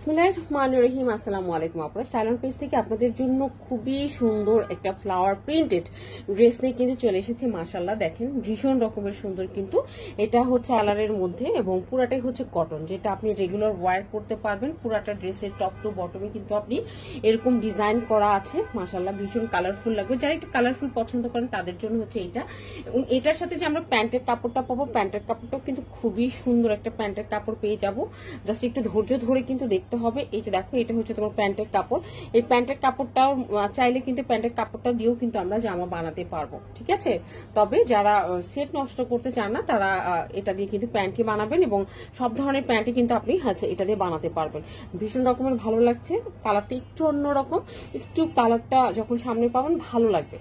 বিসমিল্লাহির রহমানির রহিম। আসসালামু আলাইকুম আপুরা, স্টাইল অন পেজ থেকে আপনাদের জন্য খুবই সুন্দর একটা ফ্লাওয়ার প্রিন্টেড ড্রেস নিয়ে কিন্তু চলে এসেছি। মাশাআল্লাহ দেখেন ভীষণ রকমের সুন্দর, কিন্তু এটা হচ্ছে কালারের মধ্যে এবং পুরাটাই হচ্ছে কটন, যেটা আপনি রেগুলার ওয়্যার করতে পারবেন। পুরাটা ড্রেসের টপ টু বটমে কিন্তু আপনি এরকম ডিজাইন করা আছে। মাশাআল্লাহ ভীষণ কালারফুল লাগবে, যারা একটু কালারফুল পছন্দ করেন তাদের জন্য হচ্ছে এইটা। এবং এটার সাথে যে আমরা প্যান্টের কাপড়টা পাবো, প্যান্টের কাপড়টাও কিন্তু খুবই সুন্দর একটা প্যান্টের কাপড় পেয়ে যাবো। জাস্ট একটু ধৈর্য ধরে কিন্তু দেখতে হবে। এই যে দেখো, এটা হচ্ছে তোমার প্যান্টের কাপড়। এই প্যান্টের কাপড়টাও চাইলে কিন্তু প্যান্টের কাপড়টা দিয়েও কিন্তু আমরা জামা বানাতে পারবো, ঠিক আছে। তবে যারা সেট নষ্ট করতে চান না তারা এটা দিয়ে কিন্তু প্যান্টই বানাবেন, এবং সব ধরনের প্যান্টই কিন্তু আপনি এটা দিয়ে বানাতে পারবেন। ভীষণ রকমের ভালো লাগছে, কালারটা একটু অন্যরকম, একটু কালারটা যখন সামনে পাবেন ভালো লাগবে।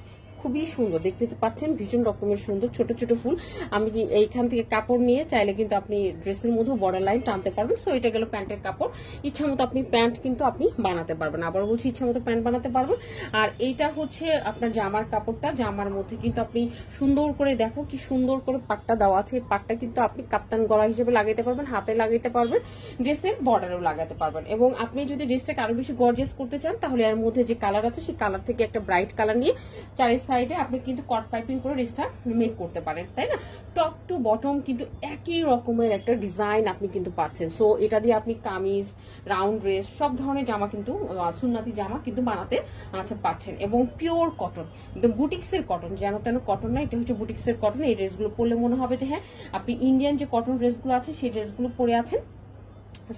খুবই সুন্দর দেখতে পাচ্ছেন, ভীষণ রকমের সুন্দর ছোট ছোট ফুল। আমি এইখান থেকে কাপড় নিয়ে চাইলে কিন্তু আপনি ড্রেসের মধ্যে বর্ডার লাইন টানতে পারবেন। সো এটা গেল প্যান্টের কাপড়। ইচ্ছা মতো আপনি প্যান্ট কিন্তু আপনি বানাতে পারবেন, আবার বলছি ইচ্ছা মতো প্যান্ট বানাতে পারবেন। আর এইটা হচ্ছে আপনার জামার কাপড়টা, জামার মধ্যে কিন্তু আপনি সুন্দর করে দেখো কি সুন্দর করে পাটটা দেওয়া আছে। পাটটা কিন্তু আপনি কাপ্তান গলা হিসেবে লাগাইতে পারবেন, হাতে লাগাইতে পারবেন, ড্রেসের বর্ডারেও লাগাতে পারবেন। এবং আপনি যদি ড্রেসটাকে আরো বেশি গর্জিয়াস করতে চান তাহলে এর মধ্যে যে কালার আছে সেই কালার থেকে একটা ব্রাইট কালার নিয়ে চারের সাইডে আপনি কিন্তু কট পাইপিং করে ড্রেসটা মেক করতে পারেন, তাই না। টপ টু বটম কিন্তু একই রকমের একটা ডিজাইন আপনি কিন্তু পাচ্ছেন। সো এটা দিয়ে আপনি কামিজ, রাউন্ড ড্রেস, সব ধরনের জামা কিন্তু সুন্নাতি জামা কিন্তু বানাতে পাচ্ছেন। এবং পিওর কটন, একদম বুটিক্সের কটন, যেন তেন কটন না, এটা হচ্ছে বুটিক্সের কটন। এই ড্রেসগুলো পরলে মনে হবে যে হ্যাঁ আপনি ইন্ডিয়ান যে কটন ড্রেসগুলো আছে সেই ড্রেসগুলো পরে আছেন।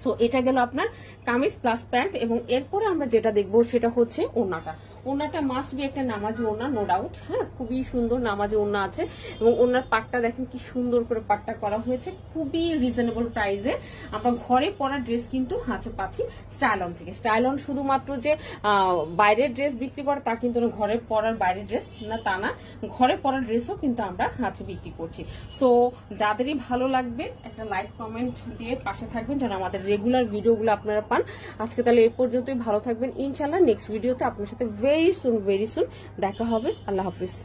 সো এটা গেল আপনার কামিজ প্লাস প্যান্ট। এবং এরপরে আমরা যেটা দেখবো সেটা হচ্ছে ওড়নাটা। ওড়নাটা মাস্ট বি একটা নামাজি ওড়না, নো ডাউট। হ্যাঁ, খুবই সুন্দর নামাজি ওড়না আছে। এবং ওড়নার পাটটা দেখেন কি সুন্দর করে পাটটা করা হয়েছে, খুবই রিজনেবল প্রাইসে আমরা ঘরে পরা ড্রেস কিন্তু পাচ্ছি স্টাইল অন থেকে। স্টাইল অন শুধুমাত্র যে বাইরের ড্রেস বিক্রি করে তা কিন্তু না, ঘরে পরার বাইরের ড্রেস না তা না, ঘরে পরার ড্রেসও কিন্তু আমরা বিক্রি করছি। সো যাদেরই ভালো লাগবে একটা লাইক কমেন্ট দিয়ে পাশে থাকবেন যেন আমাদের রেগুলার ভিডিওগুলো আপনারা পান। আজকে তাহলে এই পর্যন্তই, ভালো থাকবেন ইনশাআল্লাহ। নেক্সট ভিডিওতে আপনার সাথে ভেরি সুন দেখা হবে। আল্লাহ হাফিজ।